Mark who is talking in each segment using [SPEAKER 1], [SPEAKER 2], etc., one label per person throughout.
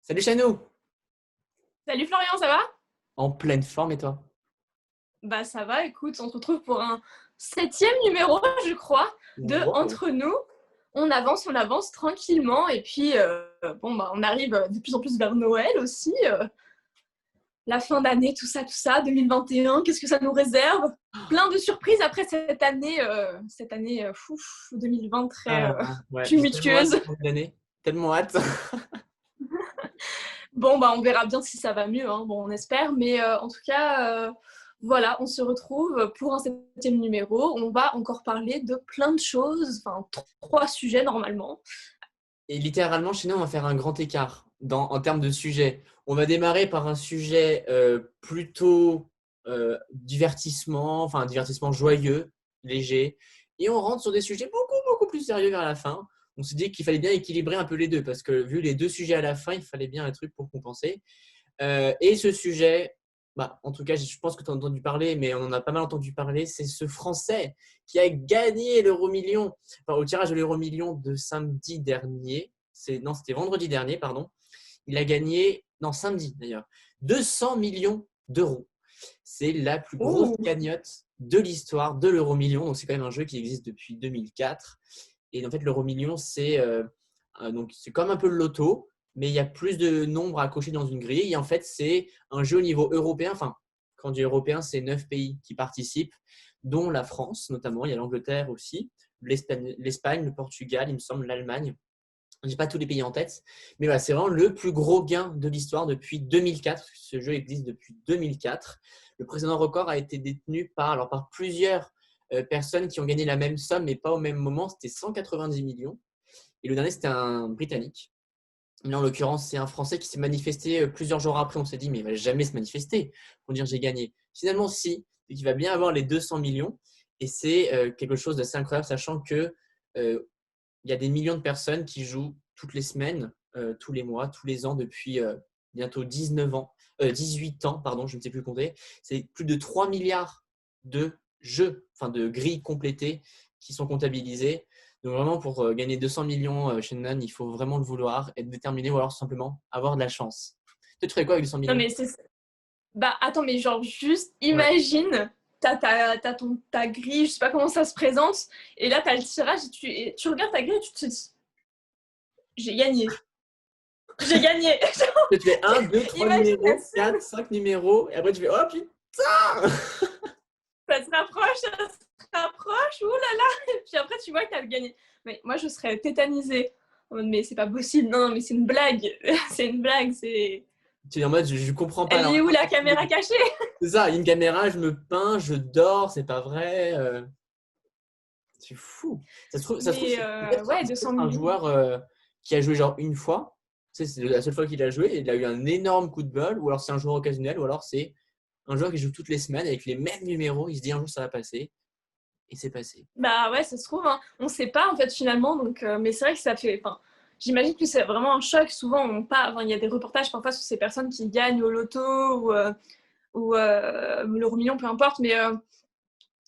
[SPEAKER 1] Salut Chanou.
[SPEAKER 2] Salut Florian, ça va?
[SPEAKER 1] En pleine forme et toi?
[SPEAKER 2] Bah ça va, écoute, on se retrouve pour un septième numéro, je crois, de
[SPEAKER 1] Wow.
[SPEAKER 2] Entre nous. On avance tranquillement et puis on arrive de plus en plus vers Noël aussi. La fin d'année, tout ça, 2021, qu'est-ce que ça nous réserve? Plein de surprises après cette année 2020
[SPEAKER 1] Ah
[SPEAKER 2] très
[SPEAKER 1] là là, ouais, j'ai tellement hâte
[SPEAKER 2] tumultueuse.
[SPEAKER 1] de changer d'année. Tellement hâte.
[SPEAKER 2] Bon, bah, on verra bien si ça va mieux, hein. Bon, on espère. Mais en tout cas, voilà, on se retrouve pour un septième numéro. On va encore parler de plein de choses, enfin, trois sujets normalement.
[SPEAKER 1] Et littéralement, chez nous, on va faire un grand écart en termes de sujet. On va démarrer par un sujet plutôt divertissement, enfin un divertissement joyeux, léger. Et on rentre sur des sujets beaucoup plus sérieux vers la fin. On s'est dit qu'il fallait bien équilibrer un peu les deux parce que vu les deux sujets à la fin, il fallait bien un truc pour compenser. Et ce sujet, bah, en tout cas, je pense que tu as entendu parler, mais on en a pas mal entendu parler, c'est ce Français qui a gagné l'euro-million, enfin, au tirage de l'euro-million de samedi dernier. Non, c'était vendredi dernier, pardon. Il a gagné, non, samedi d'ailleurs, 200 millions d'euros. C'est la plus grosse
[SPEAKER 2] Ouh,
[SPEAKER 1] cagnotte de l'histoire de l'euro-million. Donc, c'est quand même un jeu qui existe depuis 2004. Et en fait, l'euro-million, c'est comme un peu le loto, mais il y a plus de nombres à cocher dans une grille. Et en fait, c'est un jeu au niveau européen. Enfin, quand on dit européen, c'est 9 pays qui participent, dont la France notamment. Il y a l'Angleterre aussi, l'Espagne, le Portugal, il me semble, l'Allemagne. Je n'ai pas tous les pays en tête, mais voilà, c'est vraiment le plus gros gain de l'histoire depuis 2004. Ce jeu existe depuis 2004. Le précédent record a été détenu par plusieurs personnes qui ont gagné la même somme, mais pas au même moment. C'était 190 millions. Et le dernier, c'était un Britannique. Là, en l'occurrence, c'est un Français qui s'est manifesté plusieurs jours après. On s'est dit, mais il ne va jamais se manifester pour dire j'ai gagné. Finalement, si. Il va bien avoir les 200 millions. Et c'est quelque chose d'assez incroyable, sachant que il y a des millions de personnes qui jouent toutes les semaines, tous les mois, tous les ans depuis bientôt 19 ans, 18 ans, pardon, je ne sais plus compter. C'est plus de 3 milliards de jeux, enfin de grilles complétées qui sont comptabilisées. Donc vraiment, pour gagner 200 millions, Shannon, il faut vraiment le vouloir, être déterminé ou alors simplement avoir de la chance. Tu ferais quoi avec 200
[SPEAKER 2] non
[SPEAKER 1] millions?
[SPEAKER 2] mais c'est... Bah attends, mais genre juste
[SPEAKER 1] Ouais.
[SPEAKER 2] imagine, ta grille, je sais pas comment ça se présente, et là t'as le tirage, et tu regardes ta grille et tu te dis, j'ai gagné. J'ai gagné.
[SPEAKER 1] Tu fais un, 2, 3
[SPEAKER 2] Imagine la
[SPEAKER 1] numéros, 4, 5 numéros, et après tu fais oh putain.
[SPEAKER 2] ça se rapproche, ouh là là, et puis après tu vois que t'as gagné. Mais moi je serais tétanisée. En mode, mais c'est pas possible, non, mais c'est une blague, c'est une blague, c'est.
[SPEAKER 1] Tu es en mode je comprends pas.
[SPEAKER 2] Elle
[SPEAKER 1] Alors,
[SPEAKER 2] est où la caméra cachée?
[SPEAKER 1] c'est ça, il y a une caméra, je me peins, je dors, c'est pas vrai. C'est fou. Ça se trouve,
[SPEAKER 2] Mais
[SPEAKER 1] c'est
[SPEAKER 2] ouais,
[SPEAKER 1] c'est
[SPEAKER 2] 200
[SPEAKER 1] peut-être un
[SPEAKER 2] millions.
[SPEAKER 1] joueur qui a joué genre une fois. Tu sais, c'est la seule fois qu'il a joué et il a eu un énorme coup de bol. Ou alors c'est un joueur occasionnel, ou alors c'est un joueur qui joue toutes les semaines avec les mêmes numéros. Il se dit un jour ça va passer et c'est passé.
[SPEAKER 2] Bah ouais, ça se trouve, hein. On sait pas en fait finalement, donc, mais c'est vrai que ça fait. Enfin, j'imagine que c'est vraiment un choc. Souvent, il y a des reportages parfois sur ces personnes qui gagnent au loto ou l'euro million, peu importe, mais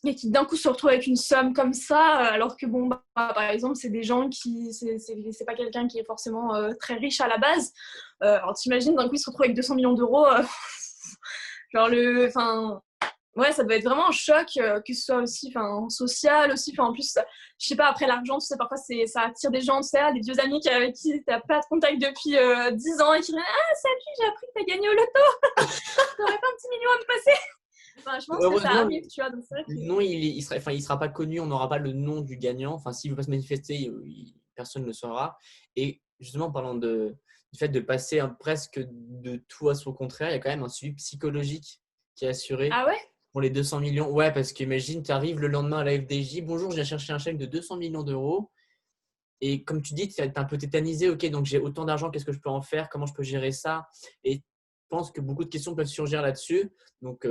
[SPEAKER 2] et qui d'un coup se retrouvent avec une somme comme ça, alors que bon, bah, par exemple, c'est des gens qui, c'est pas quelqu'un qui est forcément très riche à la base. Alors t'imagines d'un coup il se retrouve avec 200 millions d'euros, genre enfin, ouais, ça doit être vraiment un choc, que ce soit aussi, enfin, social aussi, enfin, en plus, je sais pas, après l'argent, tu sais, parfois ça attire des gens, tu sais, des vieux amis avec qui t'as pas de contact depuis 10 ans et qui disent ah salut, j'ai appris que t'as gagné au loto, t'aurais pas un petit million à me passer? Enfin, je pense que ça
[SPEAKER 1] Heureusement,
[SPEAKER 2] arrive, tu vois, donc c'est vrai que.
[SPEAKER 1] non, il sera pas connu, on n'aura pas le nom du gagnant. Enfin, s'il ne veut pas se manifester, personne ne le saura. Et justement, en parlant du fait de passer presque de tout à son contraire, il y a quand même un suivi psychologique qui est assuré
[SPEAKER 2] Ah ouais?
[SPEAKER 1] pour les 200 millions. Ouais, parce qu'imagine, tu arrives le lendemain à la FDJ, bonjour, je viens chercher un chèque de 200 millions d'euros. Et comme tu dis, tu es un peu tétanisé, ok, donc j'ai autant d'argent, qu'est-ce que je peux en faire, comment je peux gérer ça? Et je pense que beaucoup de questions peuvent surgir là-dessus. Donc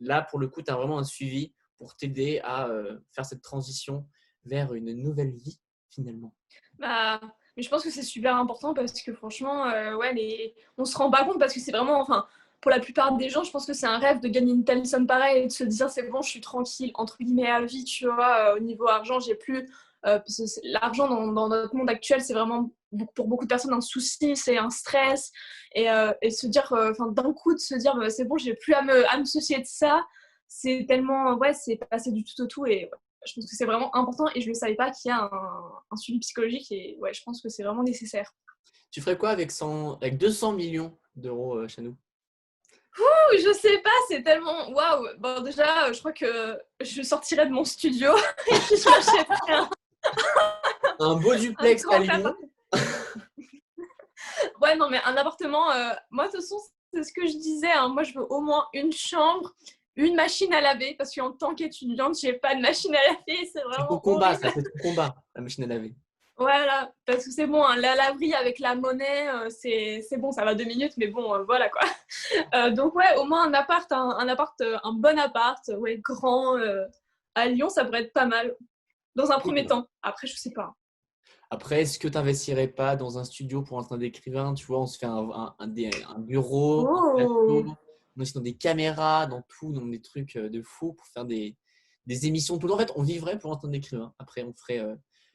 [SPEAKER 1] là, pour le coup, tu as vraiment un suivi pour t'aider à faire cette transition vers une nouvelle vie, finalement.
[SPEAKER 2] Bah, mais je pense que c'est super important parce que franchement, ouais, on se rend pas compte parce que c'est vraiment, enfin, pour la plupart des gens, je pense que c'est un rêve de gagner une telle somme pareille et de se dire c'est bon, je suis tranquille, entre guillemets, à vie, tu vois, au niveau argent, j'ai plus Parce que l'argent dans notre monde actuel, c'est vraiment pour beaucoup de personnes un souci, c'est un stress. Et se dire, d'un coup, de se dire, c'est bon, j'ai plus à me soucier de ça, c'est tellement, ouais, c'est passer du tout au tout. Et ouais, je pense que c'est vraiment important. Et je ne savais pas qu'il y a un suivi psychologique. Et ouais, je pense que c'est vraiment nécessaire.
[SPEAKER 1] Tu ferais quoi avec 200 millions d'euros, Chanou?
[SPEAKER 2] Je sais pas, c'est tellement waouh. Bon, déjà, je crois que je sortirais de mon studio et puis je m'achèterais
[SPEAKER 1] Un beau
[SPEAKER 2] un
[SPEAKER 1] duplex à
[SPEAKER 2] grand
[SPEAKER 1] Lyon.
[SPEAKER 2] appartement. Ouais, non, mais un appartement, moi, de toute façon, c'est ce que je disais. Hein. Moi, je veux au moins une chambre, une machine à laver, parce qu'en tant qu'étudiante, j'ai pas de machine à laver, c'est
[SPEAKER 1] C'est ton
[SPEAKER 2] vraiment
[SPEAKER 1] combat,
[SPEAKER 2] horrible.
[SPEAKER 1] ça, c'est ton combat, la machine à laver.
[SPEAKER 2] Voilà, parce que c'est bon, hein, la laverie avec la monnaie, c'est bon, ça va 2 minutes, mais bon, voilà quoi. Donc ouais, au moins un appart, un bon appart, ouais, grand, à Lyon, ça pourrait être pas mal. Dans un premier temps. Après, je sais pas.
[SPEAKER 1] Après, est-ce que tu n'investirais pas dans un studio pour un d'écrivain? Tu vois, on se fait un bureau, un plateau,
[SPEAKER 2] Oh!
[SPEAKER 1] on est aussi dans des caméras, dans tout, dans des trucs de fou pour faire des émissions. Tout en fait, on vivrait pour un d'écrivain. Après, on ferait.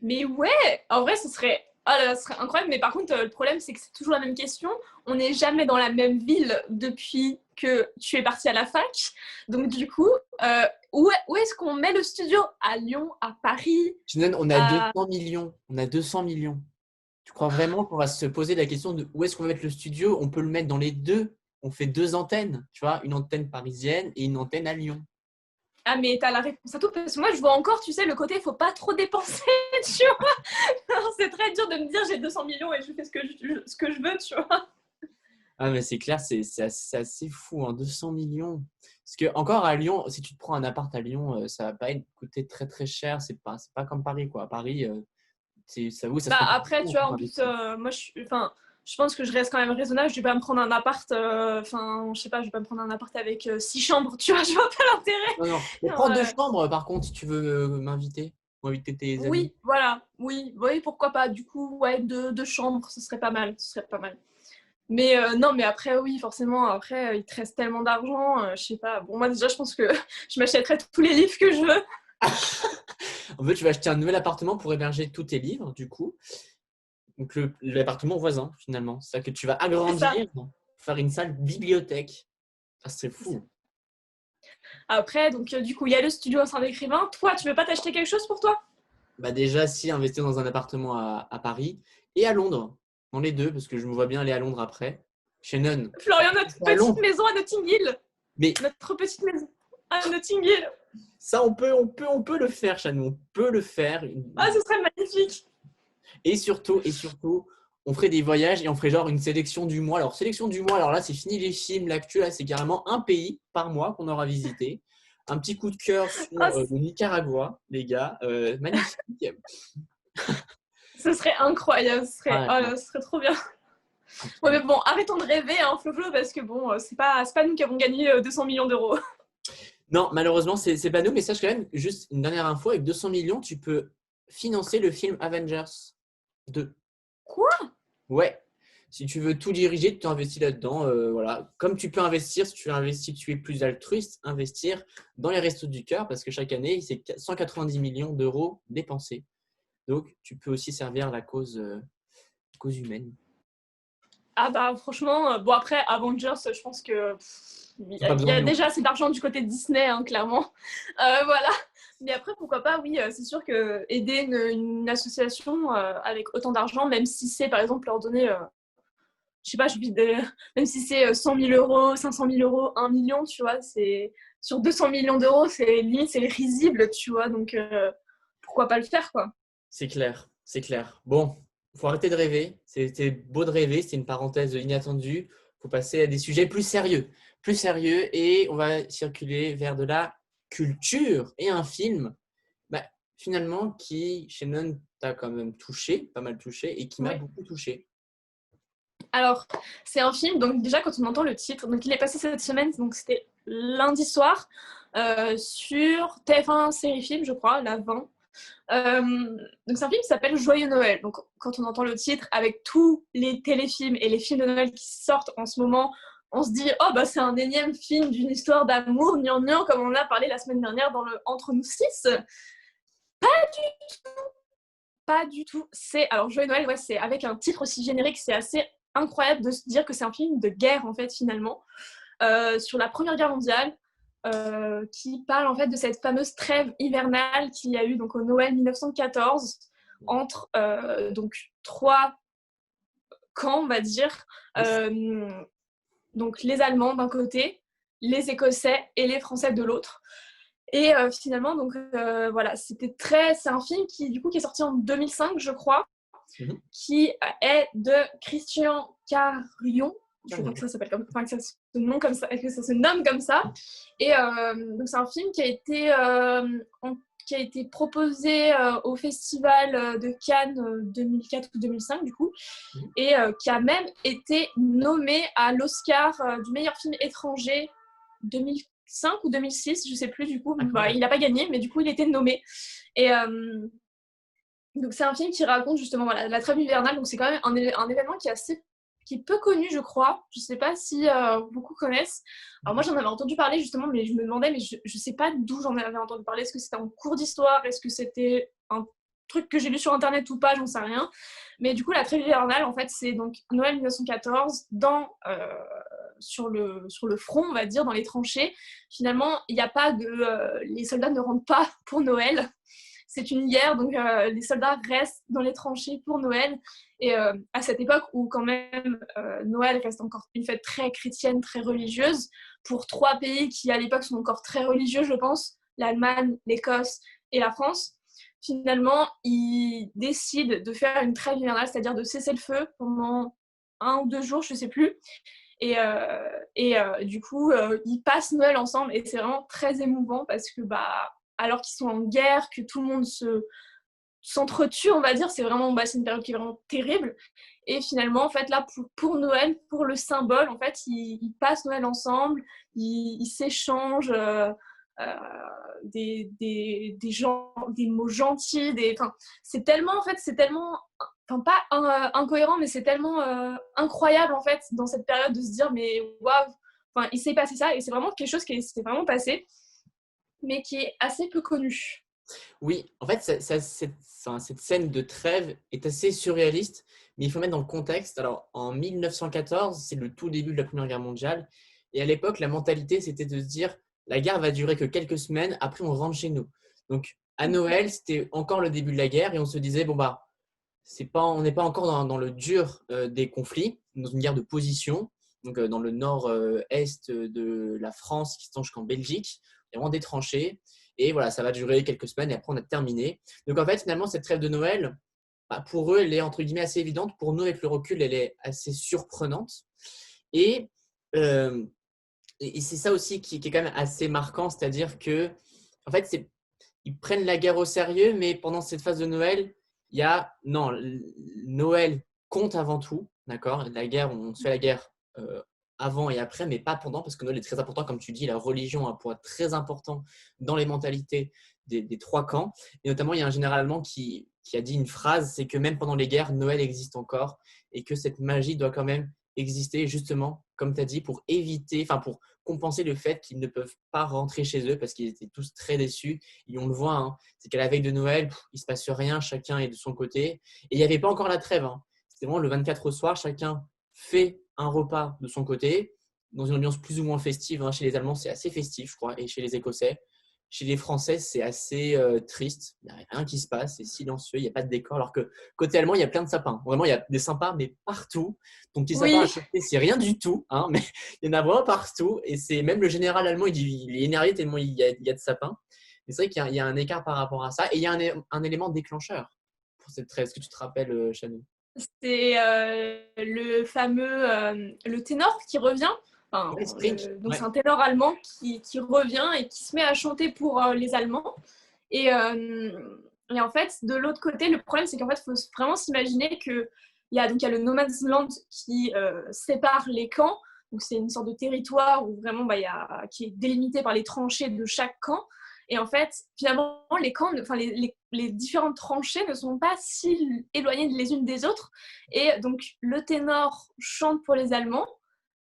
[SPEAKER 2] Mais ouais, en vrai, ce serait, ah là, ce serait incroyable. Mais par contre, le problème, c'est que c'est toujours la même question. On n'est jamais dans la même ville depuis que tu es parti à la fac. Donc, du coup, où est-ce qu'on met le studio? À Lyon, à Paris,
[SPEAKER 1] Sinon, on a
[SPEAKER 2] à...
[SPEAKER 1] 200 millions. On a 200 millions. Tu crois vraiment qu'on va se poser la question de où est-ce qu'on va mettre le studio? On peut le mettre dans les deux. On fait 2 antennes, tu vois, une antenne parisienne et une antenne à Lyon.
[SPEAKER 2] Ah, mais t'as la réponse à tout. Parce que moi, je vois encore, tu sais, le côté, il faut pas trop dépenser, tu vois. Alors, c'est très dur de me dire, j'ai 200 millions et je fais ce que je veux, tu vois.
[SPEAKER 1] Ah, mais c'est clair, c'est assez fou, hein, 200 millions. Parce que, encore à Lyon, si tu te prends un appart à Lyon, ça va pas coûter très très cher. C'est pas comme Paris, quoi. À Paris, ça vaut, ça se
[SPEAKER 2] Bah
[SPEAKER 1] prend pas
[SPEAKER 2] après, tu
[SPEAKER 1] beaucoup
[SPEAKER 2] vois,
[SPEAKER 1] pour
[SPEAKER 2] en plus,
[SPEAKER 1] investir.
[SPEAKER 2] moi, je pense que je reste quand même raisonnable. Je vais pas me prendre un appart, je sais pas, je vais pas me prendre un appart avec 6 chambres, tu vois, je vois pas l'intérêt.
[SPEAKER 1] Non, non. Mais
[SPEAKER 2] Non,
[SPEAKER 1] prends 2 chambres, par contre, si tu veux m'inviter ou inviter tes amis.
[SPEAKER 2] oui, voilà, oui, pourquoi pas. Du coup, ouais, deux chambres, ce serait pas mal, ce serait pas mal. Mais non, mais après, oui, forcément, après, il te reste tellement d'argent, je sais pas. Bon, moi, déjà, je pense que je m'achèterais tous les livres que je veux.
[SPEAKER 1] En fait, tu vas acheter un nouvel appartement pour héberger tous tes livres, du coup. Donc, l'appartement voisin, finalement. C'est ça que tu vas
[SPEAKER 2] C'est ça.
[SPEAKER 1] agrandir pour faire une salle bibliothèque. Ah, c'est
[SPEAKER 2] C'est ça.
[SPEAKER 1] fou.
[SPEAKER 2] Après, donc, du coup, il y a le studio au sein d'écrivain. Toi, tu veux pas t'acheter quelque chose pour toi?
[SPEAKER 1] Bah déjà, si investir dans un appartement à Paris et à Londres, dans les deux, parce que je me vois bien aller à Londres après. Shannon,
[SPEAKER 2] Florian, notre
[SPEAKER 1] à
[SPEAKER 2] petite
[SPEAKER 1] Londres.
[SPEAKER 2] maison à Notting Hill.
[SPEAKER 1] Mais
[SPEAKER 2] Notre petite maison à Notting Hill.
[SPEAKER 1] ça, on peut le faire, Shannon. On peut le faire.
[SPEAKER 2] Ah, ce serait magnifique.
[SPEAKER 1] Et surtout, on ferait des voyages et on ferait genre une sélection du mois. Alors, sélection du mois, alors là, c'est fini les films, l'actu, là, c'est carrément un pays par mois qu'on aura visité. Un petit coup de cœur sur
[SPEAKER 2] Ah,
[SPEAKER 1] le Nicaragua, les gars. Magnifique.
[SPEAKER 2] ce serait incroyable.
[SPEAKER 1] Ah,
[SPEAKER 2] Ce serait trop bien. Ouais, mais bon, arrêtons de rêver, hein, Flo, parce que bon, c'est pas nous qui avons gagné 200 millions d'euros.
[SPEAKER 1] non, malheureusement, c'est pas nous, mais sache quand même, juste une dernière info, avec 200 millions, tu peux financer le film Avengers 2.
[SPEAKER 2] Quoi?
[SPEAKER 1] Ouais. Si tu veux tout diriger, tu investis là-dedans. Voilà. Comme tu peux investir, si tu veux investir, tu es plus altruiste, investir dans les Restos du Cœur, parce que chaque année, c'est 190 millions d'euros dépensés. Donc, tu peux aussi servir la cause humaine.
[SPEAKER 2] Ah bah franchement, bon après, Avengers, je pense que il
[SPEAKER 1] Tu n'as pas
[SPEAKER 2] y
[SPEAKER 1] besoin
[SPEAKER 2] a
[SPEAKER 1] de nous.
[SPEAKER 2] déjà assez d'argent du côté de Disney, hein, clairement. Voilà. Mais après, pourquoi pas, oui, c'est sûr que aider une association avec autant d'argent, même si c'est par exemple leur donner je sais pas, même si c'est 100 000 euros, 500 000 euros, 1 million, tu vois, c'est sur 200 millions d'euros, c'est limite, c'est risible, tu vois, donc pourquoi pas le faire, quoi.
[SPEAKER 1] C'est clair, c'est clair. Bon, il faut arrêter de rêver. C'était beau de rêver, c'était une parenthèse inattendue. Il faut passer à des sujets plus sérieux, et on va circuler vers de la culture et un film, bah, finalement, qui, Shannon, t'a quand même touché, pas mal touché, et qui m'a
[SPEAKER 2] Oui.
[SPEAKER 1] beaucoup touché.
[SPEAKER 2] Alors, c'est un film, donc déjà quand on entend le titre, donc il est passé cette semaine, donc c'était lundi soir, sur TF1 série film, je crois, la 20. Donc c'est un film qui s'appelle Joyeux Noël. Donc quand on entend le titre, avec tous les téléfilms et les films de Noël qui sortent en ce moment, on se dit oh bah c'est un énième film d'une histoire d'amour, gnangnan, comme on en a parlé la semaine dernière dans le Entre nous six. pas du tout. Alors Joyeux Noël, ouais, c'est avec un titre aussi générique, c'est assez incroyable de se dire que c'est un film de guerre en fait finalement, sur la Première Guerre mondiale, qui parle en fait de cette fameuse trêve hivernale qu'il y a eu donc au Noël 1914 entre donc trois camps, on va dire, donc les Allemands d'un côté, les Écossais et les Français de l'autre. Et finalement, donc voilà, c'est un film qui du coup qui est sorti en 2005, je crois, qui est de Christian Carion. Je crois que ça s'appelle comme, enfin, que ça se nomme comme ça. Et donc c'est un film qui a été proposé au festival de Cannes 2004 ou 2005 du coup, et qui a même été nommé à l'Oscar du meilleur film étranger 2005 ou 2006, je sais plus du coup. Il n'a pas gagné, mais du coup il était nommé. Et donc c'est un film qui raconte justement voilà, la trêve hivernale. Donc c'est quand même un événement qui est peu connu, je crois. Je sais pas si beaucoup connaissent. Alors moi j'en avais entendu parler justement, mais je me demandais, mais je sais pas d'où j'en avais entendu parler. Est-ce que c'était en cours d'histoire? Est-ce que c'était un truc que j'ai lu sur internet ou pas? J'en sais rien. Mais du coup la trêve hivernale, en fait, c'est donc Noël 1914 sur le front, on va dire, dans les tranchées. Finalement, il n'y a pas les soldats ne rentrent pas pour Noël. C'est une guerre, donc les soldats restent dans les tranchées pour Noël. Et à cette époque où quand même Noël reste encore une fête très chrétienne, très religieuse, pour trois pays qui à l'époque sont encore très religieux, je pense, l'Allemagne, l'Écosse et la France, finalement, ils décident de faire une trêve hivernale, c'est-à-dire de cesser le feu pendant 1 ou 2 jours, je ne sais plus. Et du coup, ils passent Noël ensemble et c'est vraiment très émouvant parce que alors qu'ils sont en guerre, que tout le monde s'entretue, on va dire, c'est une période qui est vraiment terrible. Et finalement, en fait, là, pour Noël, pour le symbole, en fait, ils passent Noël ensemble, ils s'échangent des mots gentils, c'est tellement, en fait, pas incohérent, mais c'est tellement incroyable, en fait, dans cette période de se dire, mais waouh, il s'est passé ça, et c'est vraiment quelque chose qui s'est vraiment passé, mais qui est assez peu connu.
[SPEAKER 1] Oui, en fait, cette scène de trêve est assez surréaliste, mais il faut mettre dans le contexte. Alors, en 1914, c'est le tout début de la Première Guerre mondiale. Et à l'époque, la mentalité, c'était de se dire, la guerre va durer que quelques semaines, après on rentre chez nous. Donc, à Noël, c'était encore le début de la guerre et on se disait, on n'est pas encore dans le dur des conflits, dans une guerre de position. Donc, dans le nord-est de la France, qui se tend jusqu'en Belgique, il y a vraiment des tranchées. Et voilà, ça va durer quelques semaines et après on a terminé. Donc en fait, finalement, cette trêve de Noël, pour eux, elle est entre guillemets assez évidente. Pour nous, avec le recul, elle est assez surprenante. Et, euh, et c'est ça aussi qui est quand même assez marquant, c'est-à-dire que en fait, ils prennent la guerre au sérieux, mais pendant cette phase de Noël, Noël compte avant tout, d'accord? La guerre, on se fait la guerre avant et après, mais pas pendant, parce que Noël est très important, comme tu dis, la religion a un poids très important dans les mentalités des trois camps. Et notamment, il y a un général allemand qui a dit une phrase, c'est que même pendant les guerres, Noël existe encore et que cette magie doit quand même exister, justement, comme tu as dit, pour compenser le fait qu'ils ne peuvent pas rentrer chez eux parce qu'ils étaient tous très déçus. Et on le voit, hein, c'est qu'à la veille de Noël, il ne se passe rien, chacun est de son côté. Et il n'y avait pas encore la trêve. Hein. C'était vraiment le 24 au soir, chacun fait un repas de son côté, dans une ambiance plus ou moins festive. Hein. Chez les Allemands, c'est assez festif, je crois, et chez les Écossais. Chez les Français, c'est assez triste. Il n'y a rien qui se passe, c'est silencieux, il n'y a pas de décor. Alors que côté allemand, il y a plein de sapins. Vraiment, il y a des sympas, mais partout. Ton petit sapin à côté, c'est rien du tout, hein, mais il y en a vraiment partout. Et c'est même le général allemand, il est énervé tellement il y a de sapins. Mais c'est vrai qu'il y a un écart par rapport à ça. Et il y a un élément déclencheur pour cette trêve. Est-ce que tu te rappelles, Chanou?
[SPEAKER 2] C'est le fameux le ténor qui revient. Donc c'est un ténor allemand qui revient et qui se met à chanter pour les Allemands. Et en fait, de l'autre côté, le problème, c'est qu'en fait, il faut vraiment s'imaginer qu'il y a le No Man's Land qui sépare les camps. Donc c'est une sorte de territoire où vraiment qui est délimité par les tranchées de chaque camp. Et en fait, finalement, les camps, les différentes tranchées ne sont pas si éloignées les unes des autres. Et donc, le ténor chante pour les Allemands,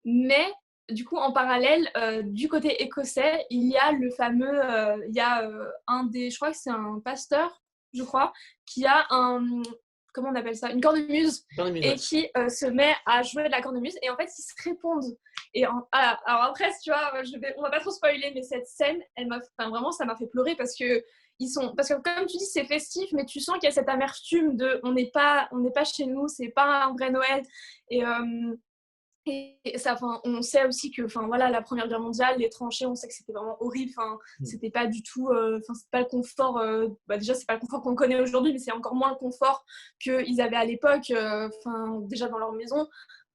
[SPEAKER 2] mais du coup, en parallèle, du côté écossais, il y a le fameux, je crois que c'est un pasteur je crois, qui a comment on appelle ça, une cornemuse, et qui se met à jouer de la cornemuse, et en fait ils se répondent. Et alors après, tu vois, on va pas trop spoiler, mais cette scène, vraiment, ça m'a fait pleurer parce que comme tu dis, c'est festif, mais tu sens qu'il y a cette amertume de on n'est pas chez nous, c'est pas un vrai Noël. Et ça, on sait aussi que, voilà, la Première Guerre mondiale, les tranchées, on sait que c'était vraiment horrible. C'était pas du tout, c'est pas le confort. Déjà, c'est pas le confort qu'on connaît aujourd'hui, mais c'est encore moins le confort qu'ils avaient à l'époque, déjà dans leur maison.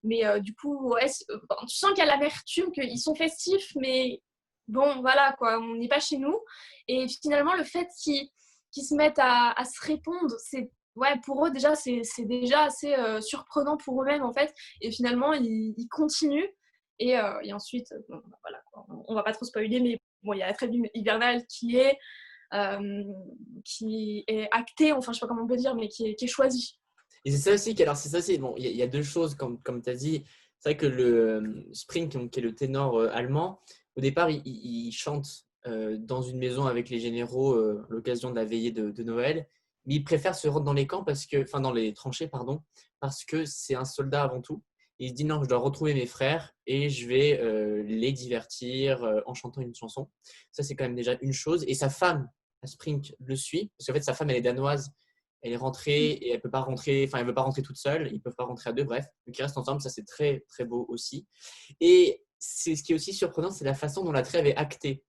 [SPEAKER 2] Mais du coup, ouais, tu sens qu'il y a l'amertume, qu'ils sont festifs, mais bon, voilà, quoi, on n'est pas chez nous. Et finalement, le fait qu'ils se mettent à se répondre, ouais, pour eux, déjà, c'est déjà assez surprenant pour eux-mêmes, en fait. Et finalement, ils continuent. Et ensuite, bon, voilà, quoi. On va pas trop spoiler, mais bon, il y a la trêve hivernale qui est actée, enfin, je sais pas comment on peut dire, mais qui est choisie.
[SPEAKER 1] Et c'est ça aussi, c'est ça aussi, bon, il y a deux choses, comme tu as dit. C'est vrai que le Spring, qui est le ténor allemand, au départ, il chante dans une maison avec les généraux à l'occasion de la veillée de Noël. Mais il préfère se rendre dans les camps, dans les tranchées, pardon, parce que c'est un soldat avant tout. Et il se dit non, je dois retrouver mes frères et je vais les divertir en chantant une chanson. Ça, c'est quand même déjà une chose. Et sa femme, à Spring, le suit, parce qu'en fait, sa femme, elle est danoise. Elle est rentrée et elle peut pas rentrer, elle veut pas rentrer toute seule. Ils peuvent pas rentrer à deux, bref. Donc ils restent ensemble. Ça, c'est très, très beau aussi. Et ce qui est aussi surprenant, c'est la façon dont la trêve est actée.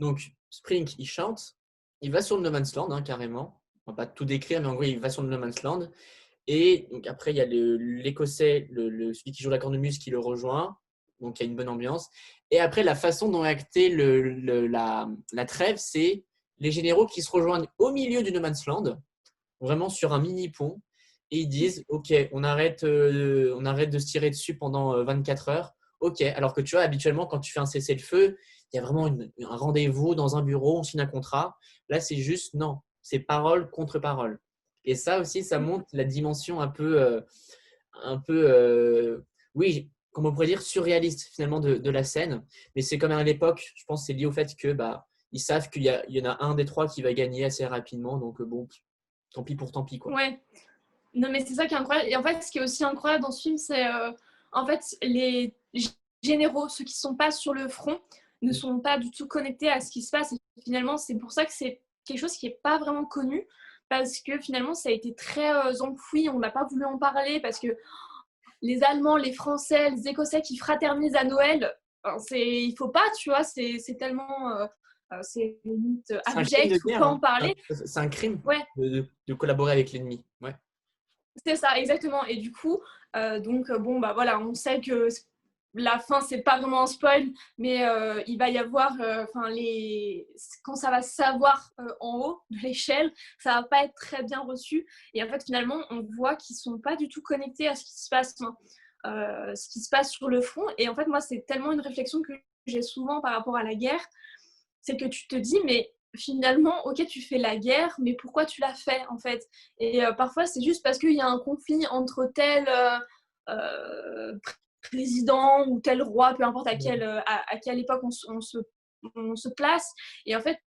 [SPEAKER 1] Donc, Spring, il chante, il va sur le No Man's Land, hein, carrément. On va pas tout décrire, mais en gros, il va sur le No Man's Land. Et donc, après, il y a l'Écossais, celui qui joue la cornemuse, qui le rejoint. Donc, il y a une bonne ambiance. Et après, la façon dont est actée la trêve, c'est les généraux qui se rejoignent au milieu du No Man's Land, vraiment sur un mini pont. Et ils disent, OK, on arrête de se tirer dessus pendant 24 heures. OK, alors que tu vois, habituellement, quand tu fais un cessez-le-feu, il y a vraiment un rendez-vous dans un bureau, on signe un contrat. Là, c'est juste, non, c'est parole contre parole. Et ça aussi, ça montre la dimension oui, comme on pourrait dire, surréaliste finalement de la scène. Mais c'est comme à l'époque, je pense que c'est lié au fait que ils savent qu'il y en a un des trois qui va gagner assez rapidement. Donc bon, tant pis pour tant pis, quoi.
[SPEAKER 2] Ouais. Non, mais c'est ça qui est incroyable. Et en fait, ce qui est aussi incroyable dans ce film, c'est en fait les généraux, ceux qui ne sont pas sur le front, ne sont pas du tout connectés à ce qui se passe. Et finalement, c'est pour ça que c'est quelque chose qui n'est pas vraiment connu, parce que finalement, ça a été très enfoui. On n'a pas voulu en parler parce que les Allemands, les Français, les Écossais qui fraternisent à Noël, il faut pas, tu vois, c'est tellement. C'est limite abject, il ne faut pas en parler.
[SPEAKER 1] C'est un crime
[SPEAKER 2] ouais.
[SPEAKER 1] de collaborer avec l'ennemi. Ouais.
[SPEAKER 2] C'est ça, exactement. Et du coup, bon, voilà, on sait que la fin, c'est pas vraiment un spoil, mais il va y avoir, quand ça va savoir en haut de l'échelle, ça va pas être très bien reçu. Et en fait, finalement, on voit qu'ils sont pas du tout connectés à ce qui se passe, ce qui se passe sur le front. Et en fait, moi, c'est tellement une réflexion que j'ai souvent par rapport à la guerre, c'est que tu te dis, mais finalement, ok, tu fais la guerre, mais pourquoi tu l'as fait en fait? Et parfois, c'est juste parce qu'il y a un conflit entre tel président ou tel roi, peu importe à quelle époque on se place. Et en fait,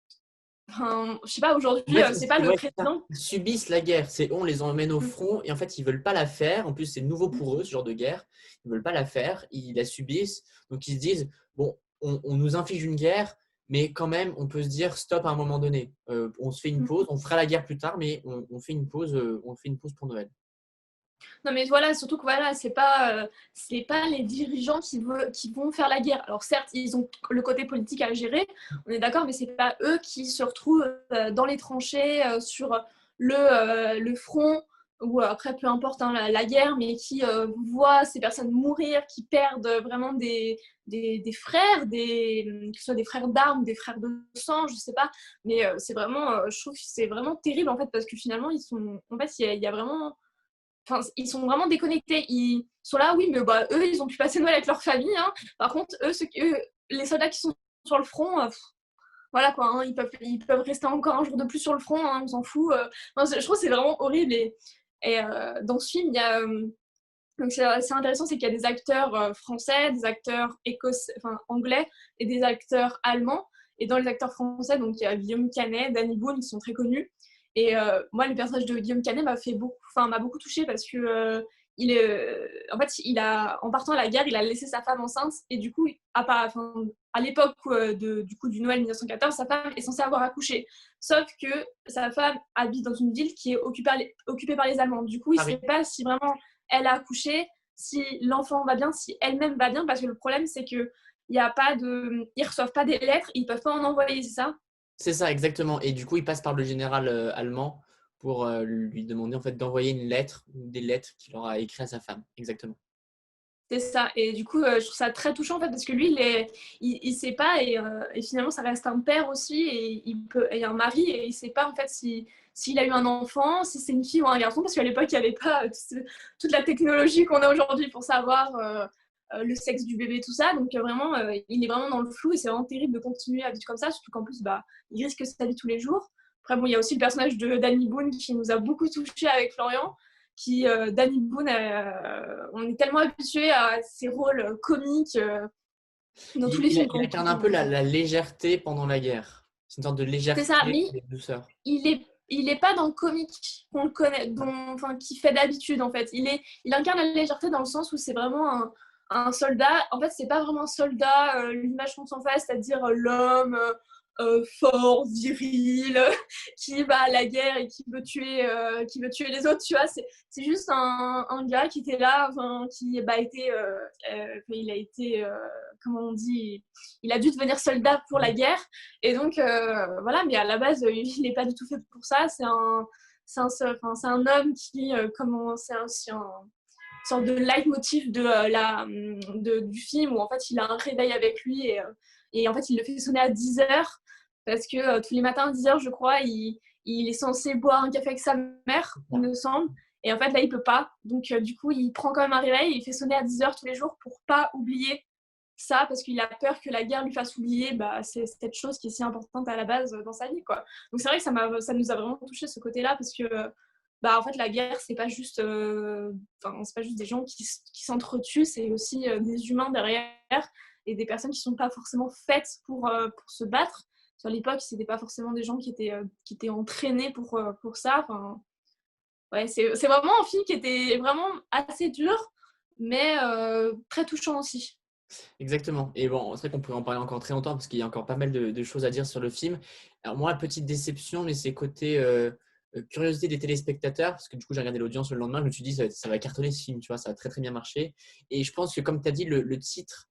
[SPEAKER 2] je sais pas, aujourd'hui, c'est pas le président.
[SPEAKER 1] Ils subissent la guerre. On les emmène au front et en fait, ils veulent pas la faire. En plus, c'est nouveau pour eux, ce genre de guerre. Ils veulent pas la faire. Ils la subissent. Donc, ils se disent, bon, on nous inflige une guerre, mais quand même, on peut se dire stop à un moment donné. On se fait une pause. On fera la guerre plus tard, mais on fait une pause pour Noël.
[SPEAKER 2] Non, mais voilà, surtout que voilà, c'est pas les dirigeants qui vont faire la guerre. Alors certes, ils ont le côté politique à gérer, on est d'accord, mais c'est pas eux qui se retrouvent dans les tranchées, sur le front, ou après, peu importe la guerre, mais qui voient ces personnes mourir, qui perdent vraiment des frères, que ce soit des frères d'armes, des frères de sang, je sais pas. Mais c'est vraiment, je trouve que c'est vraiment terrible en fait, parce que finalement, en fait, il y a vraiment. Enfin, ils sont vraiment déconnectés. Ils sont là, oui, mais eux, ils ont pu passer Noël avec leur famille. Hein. Par contre, les soldats qui sont sur le front, voilà quoi, hein, ils peuvent rester encore un jour de plus sur le front, hein, on s'en fout. Je trouve que c'est vraiment horrible. Et dans ce film, il y a. Donc c'est intéressant, c'est qu'il y a des acteurs français, des acteurs anglais et des acteurs allemands. Et dans les acteurs français, donc il y a Guillaume Canet, Danny Boone, qui sont très connus. Et moi, le personnage de Guillaume Canet m'a beaucoup touchée parce que en fait, en partant à la guerre, il a laissé sa femme enceinte et du coup, à l'époque du Noël 1914, sa femme est censée avoir accouché. Sauf que sa femme habite dans une ville qui est occupée par les Allemands. Du coup, il ne sait pas si vraiment elle a accouché, si l'enfant va bien, si elle-même va bien, parce que le problème, c'est que ils reçoivent pas des lettres, ils peuvent pas en envoyer, c'est ça?
[SPEAKER 1] C'est ça, exactement. Et du coup, il passe par le général allemand pour lui demander en fait d'envoyer une lettre ou des lettres qu'il aura écrites à sa femme. Exactement.
[SPEAKER 2] C'est ça. Et du coup, je trouve ça très touchant en fait, parce que lui, il sait pas et finalement, ça reste un père aussi et un mari et il sait pas en fait s'il a eu un enfant, si c'est une fille ou un garçon, parce qu'à l'époque, il n'y avait pas toute la technologie qu'on a aujourd'hui pour savoir le sexe du bébé, tout ça. Donc vraiment, il est vraiment dans le flou et c'est vraiment terrible de continuer à vivre comme ça, surtout qu'en plus, il risque sa vie tous les jours. Après, bon, il y a aussi le personnage de Danny Boone qui nous a beaucoup touché avec Florian Danny Boone, on est tellement habitué à ses rôles comiques dans tous les films
[SPEAKER 1] Il incarne un peu la légèreté pendant la guerre. C'est une sorte de
[SPEAKER 2] C'est ça,
[SPEAKER 1] légèreté
[SPEAKER 2] mais
[SPEAKER 1] et de douceur.
[SPEAKER 2] il est pas dans le comique qu'on le connaît, qui fait d'habitude en fait. Il incarne la légèreté dans le sens où c'est vraiment un soldat. En fait, c'est pas vraiment un soldat, l'image qu'on s'en fait, c'est-à-dire l'homme fort, viril, qui va à la guerre et qui veut tuer les autres, tu vois. C'est juste un gars qui était là, qui il a été, comment on dit, il a dû devenir soldat pour la guerre. Et donc, voilà, mais à la base, il n'est pas du tout fait pour ça. C'est un homme qui, c'est aussi un sorte de leitmotiv du film où en fait il a un réveil avec lui et en fait il le fait sonner à 10h parce que tous les matins à 10h je crois il est censé boire un café avec sa mère, il me semble, et en fait là il peut pas, donc du coup il prend quand même un réveil et il fait sonner à 10h tous les jours pour pas oublier ça parce qu'il a peur que la guerre lui fasse oublier c'est cette chose qui est si importante à la base dans sa vie, quoi. Donc c'est vrai que ça nous a vraiment touché ce côté-là parce que en fait la guerre c'est pas juste c'est pas juste des gens qui s'entretuent, c'est aussi des humains derrière et des personnes qui sont pas forcément faites pour se battre. À l'époque c'était pas forcément des gens qui étaient entraînés pour ça. Ouais, c'est vraiment un film qui était vraiment assez dur mais très touchant aussi.
[SPEAKER 1] Exactement. Et bon, c'est vrai qu'on pourrait en parler encore très longtemps parce qu'il y a encore pas mal de choses à dire sur le film. Alors moi, petite déception, mais c'est côté curiosité des téléspectateurs, parce que du coup, j'ai regardé l'audience le lendemain, je me suis dit, ça va cartonner ce film, tu vois, ça va très très bien marcher. Et je pense que comme tu as dit, le titre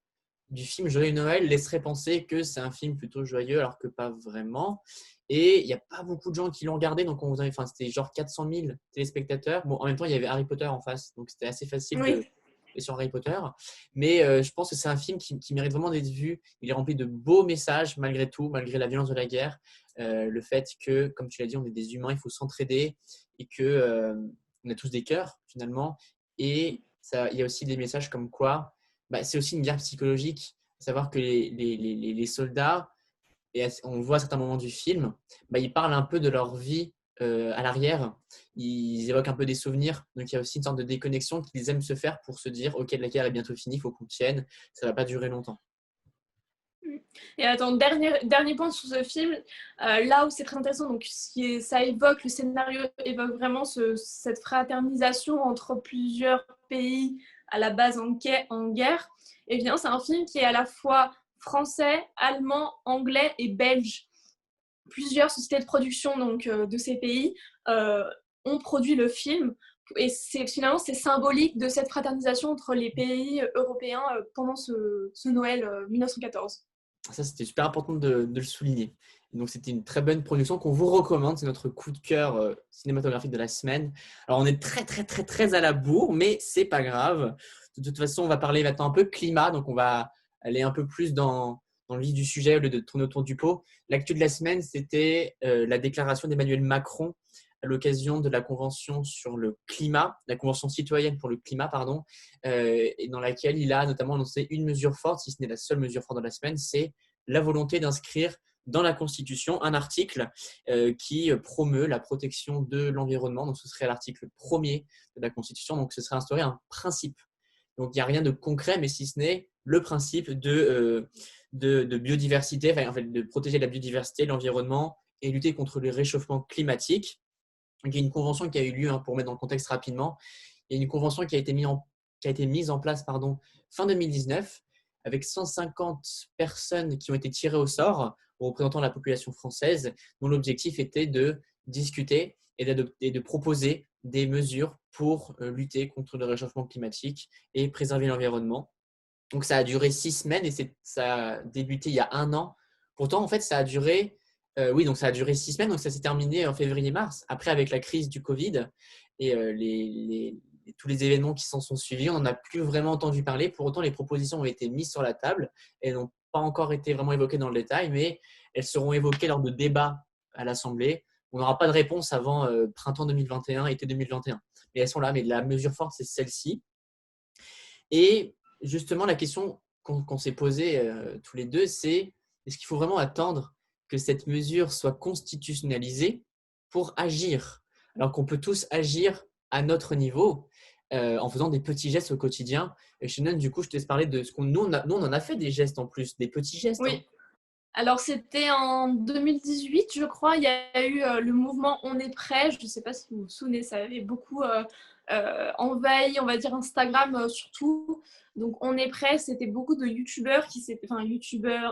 [SPEAKER 1] du film Joyeux Noël laisserait penser que c'est un film plutôt joyeux, alors que pas vraiment. Et il n'y a pas beaucoup de gens qui l'ont regardé, donc c'était genre 400 000 téléspectateurs. Bon, en même temps, il y avait Harry Potter en face, donc c'était assez facile de
[SPEAKER 2] Oui.
[SPEAKER 1] sur Harry Potter. Mais je pense que c'est un film qui mérite vraiment d'être vu. Il est rempli de beaux messages malgré tout, malgré la violence de la guerre. Le fait que, comme tu l'as dit, on est des humains, il faut s'entraider et que on a tous des cœurs finalement. Et ça, il y a aussi des messages comme quoi c'est aussi une guerre psychologique. Savoir que les soldats, et on voit à certains moments du film, ils parlent un peu de leur vie à l'arrière. Ils évoquent un peu des souvenirs. Donc, il y a aussi une sorte de déconnexion qu'ils aiment se faire pour se dire « Ok, la guerre est bientôt finie, il faut qu'on tienne. Ça ne va pas durer longtemps. »
[SPEAKER 2] Et attends, dernier point sur ce film, là où c'est très intéressant, donc ça évoque, le scénario évoque vraiment cette fraternisation entre plusieurs pays à la base en guerre. Et bien, c'est un film qui est à la fois français, allemand, anglais et belge. Plusieurs sociétés de production donc, de ces pays ont produit le film. Et finalement, c'est symbolique de cette fraternisation entre les pays européens pendant ce Noël 1914.
[SPEAKER 1] Ça, c'était super important de le souligner. Donc, c'était une très bonne production qu'on vous recommande. C'est notre coup de cœur cinématographique de la semaine. Alors, on est très, très, très, très à la bourre, mais c'est pas grave. De toute façon, on va parler maintenant un peu climat. Donc, on va aller un peu plus dans le vif du sujet au lieu de tourner autour du pot. L'actu de la semaine, c'était la déclaration d'Emmanuel Macron à l'occasion de la convention sur le climat, la convention citoyenne pour le climat, pardon, et dans laquelle il a notamment annoncé une mesure forte, si ce n'est la seule mesure forte de la semaine, c'est la volonté d'inscrire dans la Constitution un article qui promeut la protection de l'environnement. Donc, ce serait l'article 1er de la Constitution. Donc, ce serait instaurer un principe. Donc, il n'y a rien de concret, mais si ce n'est le principe de biodiversité, en fait, de protéger la biodiversité, l'environnement et lutter contre le réchauffement climatique. Donc, il y a une convention qui a eu lieu, pour mettre dans le contexte rapidement. Il y a une convention qui a été mise en place fin 2019 avec 150 personnes qui ont été tirées au sort représentant la population française, dont l'objectif était de discuter et de proposer des mesures pour lutter contre le réchauffement climatique et préserver l'environnement. Donc, ça a duré 6 semaines et ça a débuté il y a 1 an. Pourtant, en fait, ça a duré 6 semaines, donc ça s'est terminé en février-mars. Après, avec la crise du Covid et tous les événements qui s'en sont suivis, on n'en a plus vraiment entendu parler. Pour autant, les propositions ont été mises sur la table et n'ont pas encore été vraiment évoquées dans le détail, mais elles seront évoquées lors de débats à l'Assemblée. On n'aura pas de réponse avant printemps 2021, été 2021. Mais elles sont là, mais la mesure forte, c'est celle-ci. Et justement, la question qu'on s'est posée tous les deux, c'est est-ce qu'il faut vraiment attendre que cette mesure soit constitutionnalisée pour agir, alors qu'on peut tous agir à notre niveau en faisant des petits gestes au quotidien. Et Shannon, du coup, je te laisse parler de ce qu'on nous, on en a fait des gestes en plus, des petits gestes.
[SPEAKER 2] Oui. Alors, c'était en 2018, je crois, il y a eu le mouvement On est prêt. Je ne sais pas si vous vous souvenez, ça avait beaucoup envahi, on va dire, Instagram surtout. Donc, On est prêt, c'était beaucoup de youtubeurs,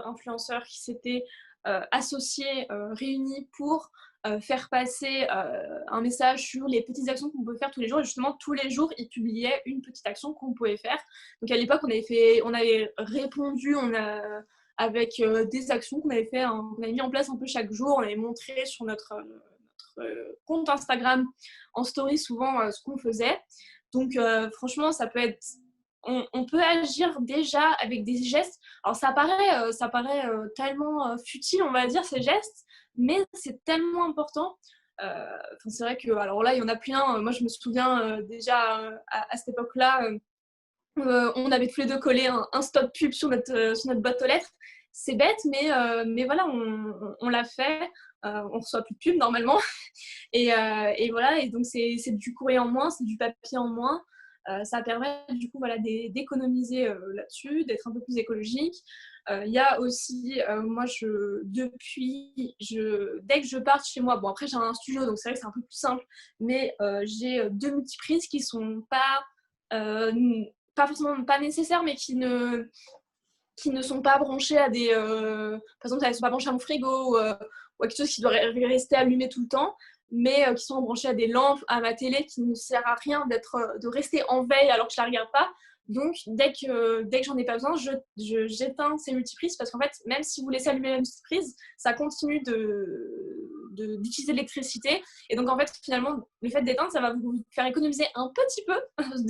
[SPEAKER 2] influenceurs qui s'étaient associés, réunis pour faire passer un message sur les petites actions qu'on pouvait faire tous les jours. Et justement, tous les jours, ils publiaient une petite action qu'on pouvait faire. Donc, à l'époque, on avait répondu, avec des actions qu'on avait fait, qu'on avait mis en place un peu chaque jour. On avait montré sur notre compte Instagram en story souvent ce qu'on faisait. Donc franchement, ça peut être, on peut agir déjà avec des gestes. Alors ça paraît tellement futile, on va dire, ces gestes, mais c'est tellement important. C'est vrai que, alors là, il y en a plein. Moi, je me souviens déjà à cette époque-là, on avait tous les deux collé un stop pub sur notre boîte aux lettres. C'est bête, mais voilà, on l'a fait. On reçoit plus de pub normalement. Et voilà, et donc c'est du courrier en moins, c'est du papier en moins. Ça permet du coup voilà, d'économiser là-dessus, d'être un peu plus écologique. Il y a aussi, moi, dès que je parte chez moi, bon après j'ai un studio, donc c'est vrai que c'est un peu plus simple, mais j'ai 2 multiprises qui sont pas forcément pas nécessaires, mais qui ne sont pas branchées à des... par exemple, elles ne sont pas branchées à mon frigo ou à quelque chose qui doit rester allumé tout le temps, mais qui sont branchées à des lampes, à ma télé, qui ne sert à rien de rester en veille alors que je ne la regarde pas. Donc, dès que j'en ai pas besoin, j'éteins ces multiprises parce qu'en fait, même si vous laissez allumer la multiprise, ça continue d'utiliser l'électricité. Et donc, en fait, finalement, le fait d'éteindre, ça va vous faire économiser un petit peu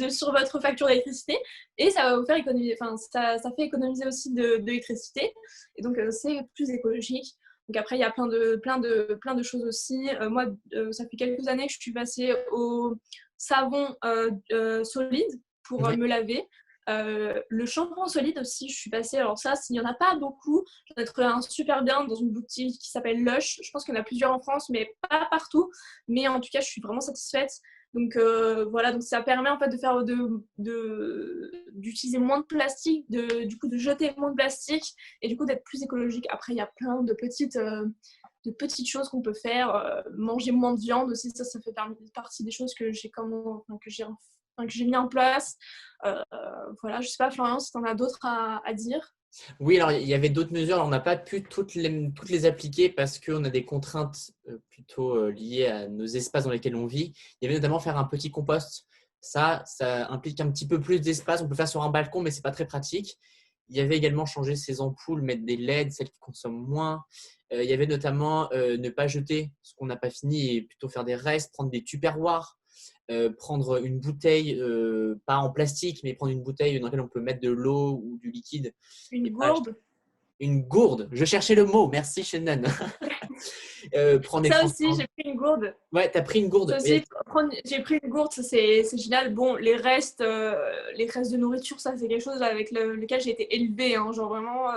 [SPEAKER 2] sur votre facture d'électricité et ça va vous faire économiser, ça fait économiser aussi de l'électricité. Et donc, c'est plus écologique. Donc après, il y a plein de choses aussi. Moi, ça fait quelques années que je suis passée au savon solide pour me laver. Le shampoing solide aussi, je suis passée. Alors ça, s'il n'y en a pas beaucoup, j'en ai trouvé un super bien dans une boutique qui s'appelle Lush. Je pense qu'il y en a plusieurs en France, mais pas partout. Mais en tout cas, je suis vraiment satisfaite. Donc voilà, donc ça permet en fait d'utiliser moins de plastique, du coup de jeter moins de plastique et du coup d'être plus écologique. Après, il y a plein de petites choses qu'on peut faire. Manger moins de viande aussi, ça fait partie des choses que j'ai mis en place. Voilà, je sais pas, Florian, si tu en as d'autres à dire.
[SPEAKER 1] Oui, alors il y avait d'autres mesures. Alors, on n'a pas pu toutes les appliquer parce qu'on a des contraintes plutôt liées à nos espaces dans lesquels on vit. Il y avait notamment faire un petit compost. Ça implique un petit peu plus d'espace. On peut faire sur un balcon, mais ce n'est pas très pratique. Il y avait également changer ses ampoules, mettre des LED, celles qui consomment moins. Il y avait notamment ne pas jeter ce qu'on n'a pas fini et plutôt faire des restes, prendre des tupperwares. Prendre une bouteille, pas en plastique, mais prendre une bouteille dans laquelle on peut mettre de l'eau ou du liquide.
[SPEAKER 2] Une gourde.
[SPEAKER 1] Une gourde. Je cherchais le mot. Merci, Shannon.
[SPEAKER 2] Ça aussi, j'ai pris une gourde.
[SPEAKER 1] Ouais, tu as pris une gourde.
[SPEAKER 2] Ça aussi, j'ai pris une gourde, c'est génial. Bon, les restes de nourriture, ça, c'est quelque chose avec lequel j'ai été élevée. Hein. Genre vraiment,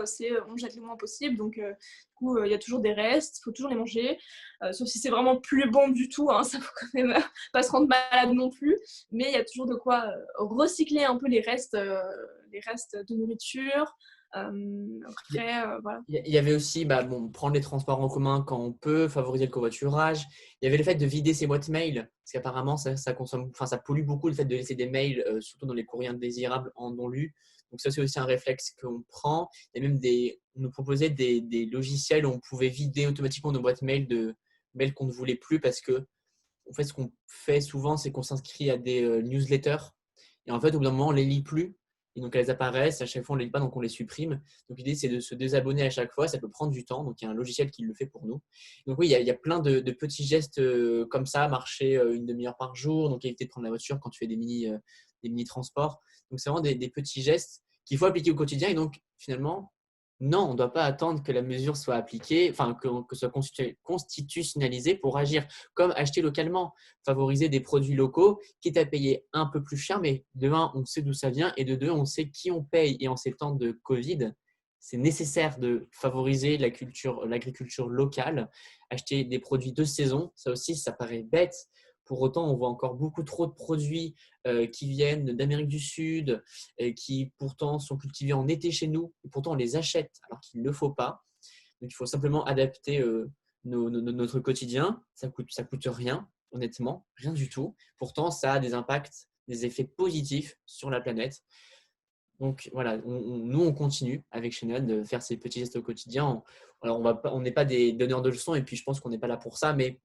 [SPEAKER 2] on jette le moins possible. Donc, du coup, il y a toujours des restes. Il faut toujours les manger. Sauf si c'est vraiment plus bon du tout. Hein. Ça faut quand même pas se rendre malade non plus. Mais il y a toujours de quoi recycler un peu les restes les restes de nourriture. Après, voilà.
[SPEAKER 1] Il y avait aussi prendre les transports en commun quand on peut, favoriser le covoiturage. Il y avait le fait de vider ses boîtes mail, parce qu'apparemment, ça consomme, enfin, ça pollue beaucoup le fait de laisser des mails, surtout dans les courriers indésirables en non lus. Donc ça, c'est aussi un réflexe qu'on prend. Il y a même on nous proposait des logiciels où on pouvait vider automatiquement nos boîtes mail de mails qu'on ne voulait plus parce que, en fait, ce qu'on fait souvent, c'est qu'on s'inscrit à des newsletters. Et en fait, au bout d'un moment, on ne les lit plus. Et donc, elles apparaissent. À chaque fois, on ne les lit pas, donc on les supprime. Donc, l'idée, c'est de se désabonner à chaque fois. Ça peut prendre du temps. Donc, il y a un logiciel qui le fait pour nous. Donc, oui, il y a plein de petits gestes comme ça. Marcher une demi-heure par jour. Donc, éviter de prendre la voiture quand tu fais des mini-transports. Donc, c'est vraiment des petits gestes qu'il faut appliquer au quotidien. Et donc, finalement, non, on ne doit pas attendre que la mesure soit appliquée, enfin, que soit constitutionnalisée pour agir. Comme acheter localement, favoriser des produits locaux, quitte à payer un peu plus cher, mais de un, on sait d'où ça vient et de deux, on sait qui on paye. Et en ces temps de Covid, c'est nécessaire de favoriser l'agriculture locale, acheter des produits de saison. Ça aussi, ça paraît bête. Pour autant, on voit encore beaucoup trop de produits qui viennent d'Amérique du Sud, qui pourtant sont cultivés en été chez nous, et pourtant on les achète alors qu'il ne le faut pas. Donc il faut simplement adapter notre quotidien. Ça coûte rien, honnêtement, rien du tout. Pourtant, ça a des impacts, des effets positifs sur la planète. Donc voilà, nous on continue avec Shannon de faire ces petits gestes au quotidien. Alors on n'est pas des donneurs de leçons et puis je pense qu'on n'est pas là pour ça, mais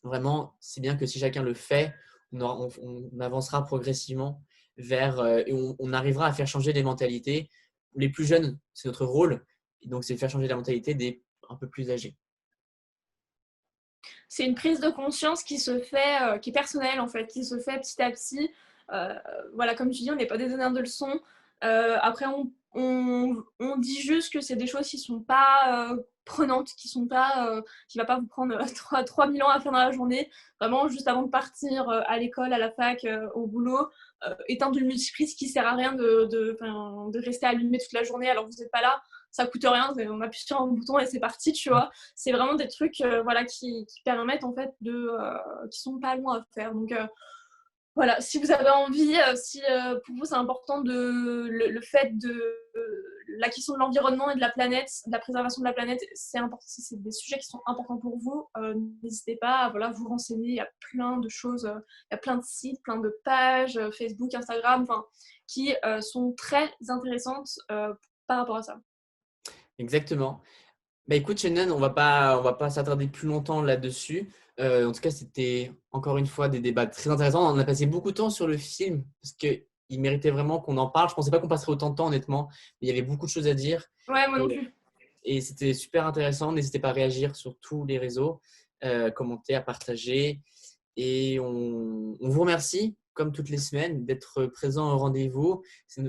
[SPEAKER 1] vraiment, c'est bien que si chacun le fait, on avancera progressivement et on arrivera à faire changer les mentalités. Les plus jeunes, c'est notre rôle. Et donc, c'est de faire changer la mentalité des un peu plus âgés.
[SPEAKER 2] C'est une prise de conscience qui se fait, qui est personnelle en fait, qui se fait petit à petit. Euh, voilà, comme tu dis, on n'est pas des donneurs de leçons. Après, on dit juste que c'est des choses qui sont pas prenantes, qui va pas vous prendre 3000 ans à faire dans la journée. Vraiment, juste avant de partir à l'école, à la fac, au boulot, éteindre le multiprise qui sert à rien de rester allumé toute la journée alors que vous n'êtes pas là. Ça coûte rien, on appuie sur un bouton et c'est parti, tu vois. C'est vraiment des trucs voilà, qui permettent en fait qui sont pas loin à faire. Donc voilà, si vous avez envie, si pour vous c'est important le fait de la question de l'environnement et de la planète, de la préservation de la planète, c'est important, c'est des sujets qui sont importants pour vous, n'hésitez pas à voilà, vous renseigner, il y a plein de choses, il y a plein de sites, plein de pages, Facebook, Instagram, qui sont très intéressantes par rapport à ça.
[SPEAKER 1] Exactement. Écoute, Shannon, on va pas s'attarder plus longtemps là-dessus. En tout cas, c'était encore une fois des débats très intéressants. On a passé beaucoup de temps sur le film parce qu'il méritait vraiment qu'on en parle. Je ne pensais pas qu'on passerait autant de temps, honnêtement. Mais il y avait beaucoup de choses à dire.
[SPEAKER 2] Ouais, moi non plus.
[SPEAKER 1] Et c'était super intéressant. N'hésitez pas à réagir sur tous les réseaux, commenter, à partager. Et on vous remercie, comme toutes les semaines, d'être présent au rendez-vous.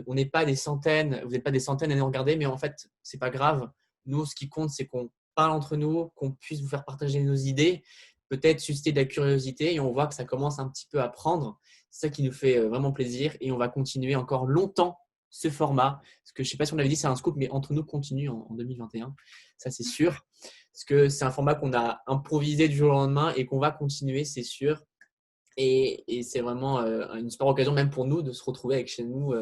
[SPEAKER 1] On n'est pas des centaines, vous n'êtes pas des centaines à nous regarder, mais en fait, ce n'est pas grave. Nous, ce qui compte, c'est qu'on parle entre nous, qu'on puisse vous faire partager nos idées, peut-être susciter de la curiosité. Et on voit que ça commence un petit peu à prendre. C'est ça qui nous fait vraiment plaisir. Et on va continuer encore longtemps ce format. Parce que je ne sais pas si on avait dit c'est un scoop, mais entre nous continue en 2021. Ça, c'est sûr. Parce que c'est un format qu'on a improvisé du jour au lendemain et qu'on va continuer, c'est sûr. Et c'est vraiment une super occasion même pour nous de se retrouver avec chez nous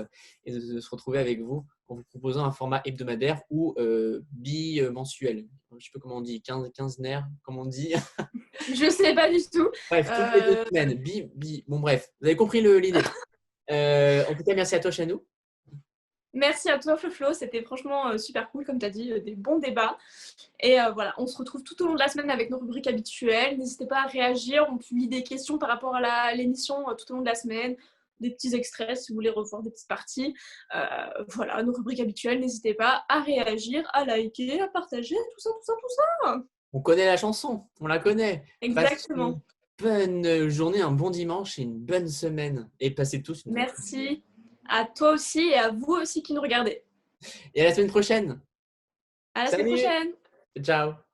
[SPEAKER 1] et de se retrouver avec vous en vous proposant un format hebdomadaire ou bi-mensuel. Je ne sais pas comment on dit, quinzenaire, comment on dit.
[SPEAKER 2] Je sais pas du tout.
[SPEAKER 1] Bref, toutes les 2 semaines. Bon, bref, vous avez compris l'idée. En tout cas, merci à toi, Chanou.
[SPEAKER 2] Merci à toi, Flo. C'était franchement super cool, comme tu as dit, des bons débats. Et voilà, on se retrouve tout au long de la semaine avec nos rubriques habituelles. N'hésitez pas à réagir. On publie des questions par rapport à l'émission tout au long de la semaine, des petits extraits si vous voulez revoir des petites parties. Voilà, nos rubriques habituelles. N'hésitez pas à réagir, à liker, à partager, tout ça, tout ça, tout ça.
[SPEAKER 1] On connaît la chanson, on la connaît.
[SPEAKER 2] Exactement.
[SPEAKER 1] Passez une bonne journée, un bon dimanche et une bonne semaine. Et passez tous une bonne semaine.
[SPEAKER 2] Merci à toi aussi et à vous aussi qui nous regardez.
[SPEAKER 1] Et à la semaine prochaine.
[SPEAKER 2] À la
[SPEAKER 1] Salut.
[SPEAKER 2] semaine prochaine.
[SPEAKER 1] Ciao.